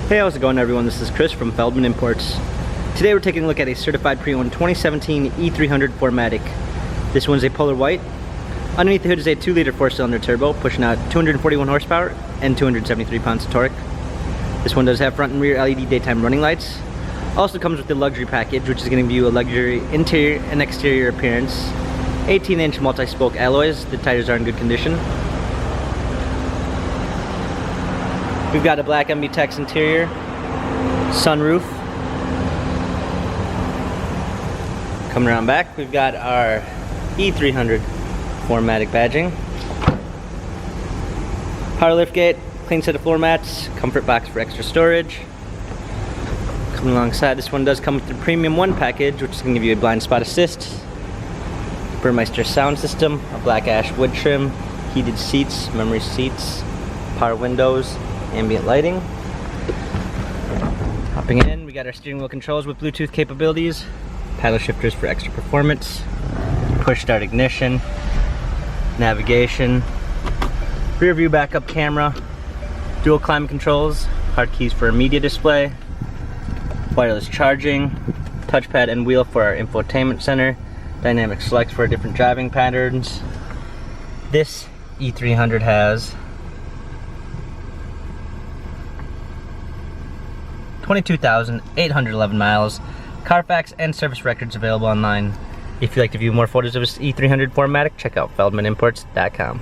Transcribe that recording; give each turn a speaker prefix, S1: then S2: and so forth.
S1: Hey, how's it going everyone? This is Chris from Feldmann Imports. Today we're taking a look at a certified pre-owned 2017 E300 4MATIC. This one's a polar white. Underneath the hood is a 2-liter 4-cylinder turbo pushing out 241 horsepower and 273 pounds of torque. This one does have front and rear LED daytime running lights. Also comes with the luxury package, which is going to give you a luxury interior and exterior appearance. 18-inch multi-spoke alloys. The tires are in good condition. We've got a black MB-Tex interior, sunroof. Coming around back, we've got our E300 4MATIC badging. Power liftgate, clean set of floor mats, comfort box for extra storage. Coming alongside, this one does come with the Premium 1 package, which is going to give you a blind spot assist, Burmeister sound system, a black ash wood trim, heated seats, memory seats, power windows, ambient lighting. Hopping in, we got our steering wheel controls with Bluetooth capabilities, paddle shifters for extra performance, push start ignition, navigation, rear view backup camera, dual climate controls, hard keys for a media display, wireless charging, touchpad and wheel for our infotainment center, dynamic select for different driving patterns. This E300 has 22,811 miles, Carfax and service records available online. If you'd like to view more photos of this E300 4MATIC, check out feldmanimports.com.